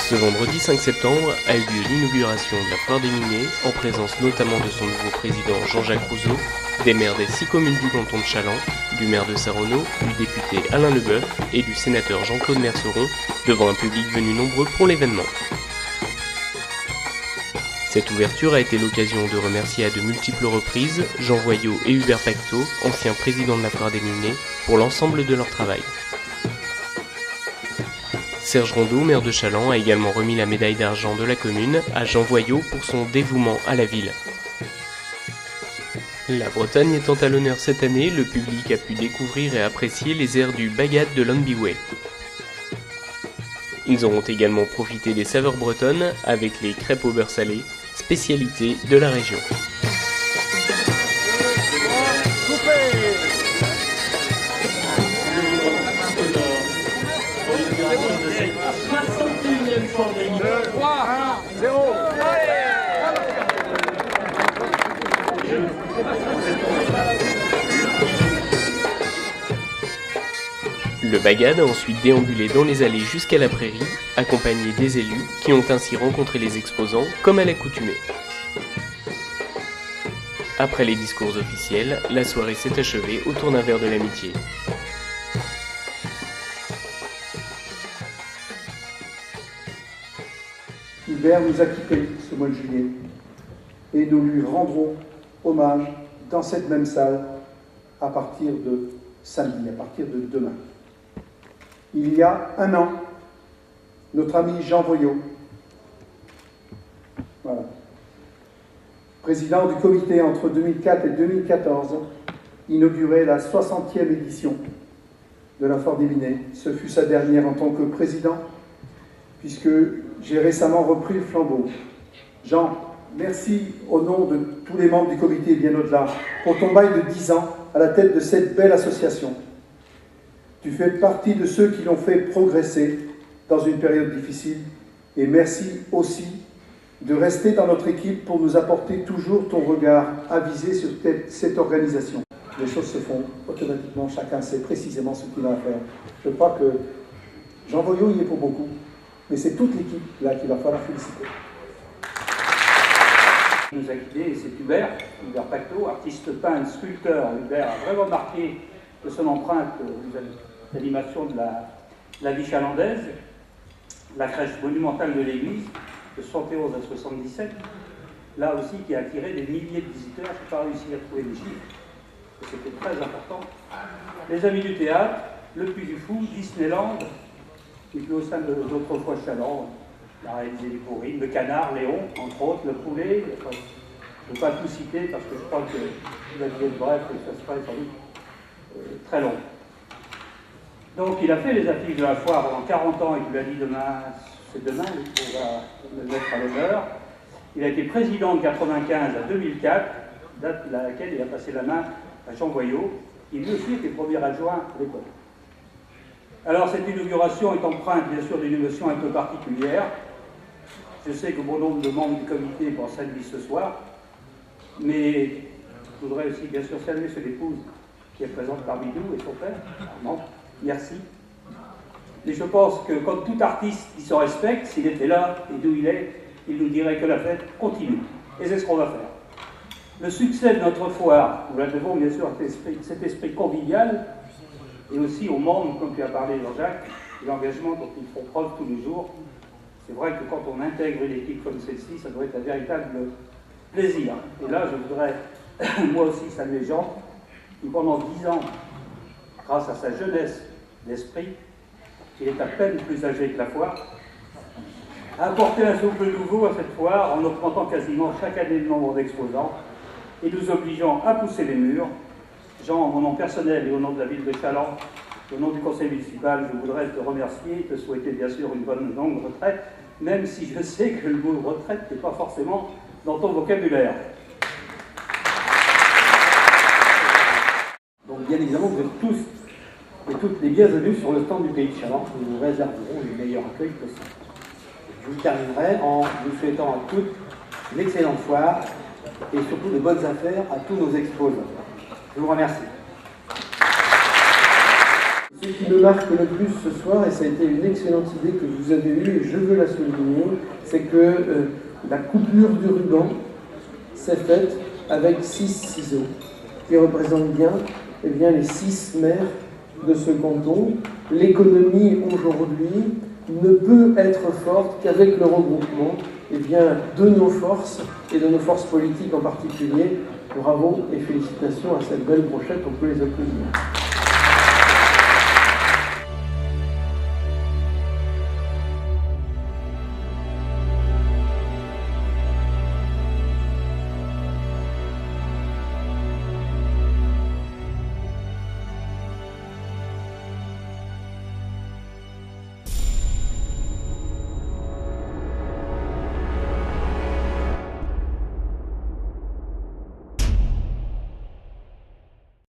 Ce vendredi 5 septembre a eu lieu l'inauguration de la Foire des Miniers, en présence notamment de son nouveau président Jean-Jacques Rousseau, des maires des 6 communes du canton de Challans, du maire de Saronneau, du député Alain Leboeuf et du sénateur Jean-Claude Merceron, devant un public venu nombreux pour l'événement. Cette ouverture a été l'occasion de remercier à de multiples reprises Jean Voyot et Hubert Pacteau, anciens présidents de la Foire des Miniers, pour l'ensemble de leur travail. Serge Rondeau, maire de Challans, a également remis la médaille d'argent de la commune à Jean Voyot pour son dévouement à la ville. La Bretagne étant à l'honneur cette année, le public a pu découvrir et apprécier les airs du bagad de l'Unbyway. Ils auront également profité des saveurs bretonnes avec les crêpes au beurre salé, spécialité de la région. Le bagad a ensuite déambulé dans les allées jusqu'à la prairie, accompagné des élus qui ont ainsi rencontré les exposants comme à l'accoutumée. Après les discours officiels, la soirée s'est achevée autour d'un verre de l'amitié. Hubert nous a quittés ce mois de juillet et nous lui rendrons hommage dans cette même salle à partir de samedi, à partir de demain. Il y a un an, notre ami Jean Voyot, voilà, président du comité entre 2004 et 2014, inaugurait la 60e édition de la Foire des Miniers. Ce fut sa dernière en tant que président, puisque j'ai récemment repris le flambeau. Jean, merci au nom de tous les membres du comité et bien au-delà, pour ton bail de 10 ans à la tête de cette belle association. Tu fais partie de ceux qui l'ont fait progresser dans une période difficile, et merci aussi de rester dans notre équipe pour nous apporter toujours ton regard avisé sur cette organisation. Les choses se font automatiquement, chacun sait précisément ce qu'il a à faire. Je crois que Jean Voyot y est pour beaucoup, mais c'est toute l'équipe là qu'il va falloir féliciter. Il nous a quittés, c'est Hubert Pacteau, artiste peintre, sculpteur. Hubert a vraiment marqué de son empreinte l'animation de la vie chalandaise, la crèche monumentale de l'église, de 71 à 77, là aussi qui a attiré des milliers de visiteurs. Je n'ai pas réussi à trouver les chiffres, mais c'était très important. Les Amis du théâtre, le Puy du Fou, Disneyland, et puis au sein de d'autrefois Challans, la réalisé du Pourri, le Canard, Léon, entre autres, le Poulet. Enfin, je ne vais pas tout citer parce que je crois que vous aviez bref et ça serait sans doute très long. Donc il a fait les affiches de la foire pendant 40 ans et il lui a dit demain, c'est demain qu'on va le mettre à l'honneur. Il a été président de 1995 à 2004, date à laquelle il a passé la main à Jean Voyot, qui lui aussi était premier adjoint à l'époque. Alors cette inauguration est empreinte bien sûr d'une émotion un peu particulière. Je sais que bon nombre de membres du comité pensent à lui ce soir, mais je voudrais aussi bien sûr saluer son épouse qui est présente parmi nous et son père, Armand. Merci. Mais je pense que comme tout artiste qui se respecte, s'il était là et d'où il est, il nous dirait que la fête continue. Et c'est ce qu'on va faire. Le succès de notre foire, nous la devons bien sûr à cet esprit convivial et aussi aux membres, comme tu as parlé Jean-Jacques, et l'engagement dont ils font preuve tous les jours. C'est vrai que quand on intègre une équipe comme celle-ci, ça doit être un véritable plaisir. Et là, je voudrais moi aussi saluer Jean, qui pendant 10 ans, grâce à sa jeunesse d'esprit, il est à peine plus âgé que la foire, a apporté un souffle nouveau à cette foire en augmentant quasiment chaque année le nombre d'exposants et nous obligeant à pousser les murs. Jean, en mon nom personnel et au nom de la ville de Challans, au nom du conseil municipal, je voudrais te remercier et te souhaiter bien sûr une bonne longue retraite, même si je sais que le mot retraite n'est pas forcément dans ton vocabulaire. Donc bien évidemment, vous êtes tous et toutes les bienvenus sur le stand du Pays de Challans. Nous vous réserverons le meilleur accueil possible. Je vous terminerai en vous souhaitant à toutes une excellente foire et surtout de bonnes affaires à tous nos exposants. Je vous remercie. Ce qui me marque le plus ce soir, et ça a été une excellente idée que vous avez eue, et je veux la souligner, c'est que la coupure du ruban s'est faite avec 6 ciseaux, qui représentent bien, eh bien les 6 maires de ce canton. L'économie aujourd'hui ne peut être forte qu'avec le regroupement eh bien, de nos forces, et de nos forces politiques en particulier. Bravo et félicitations à cette belle brochette, on peut les applaudir.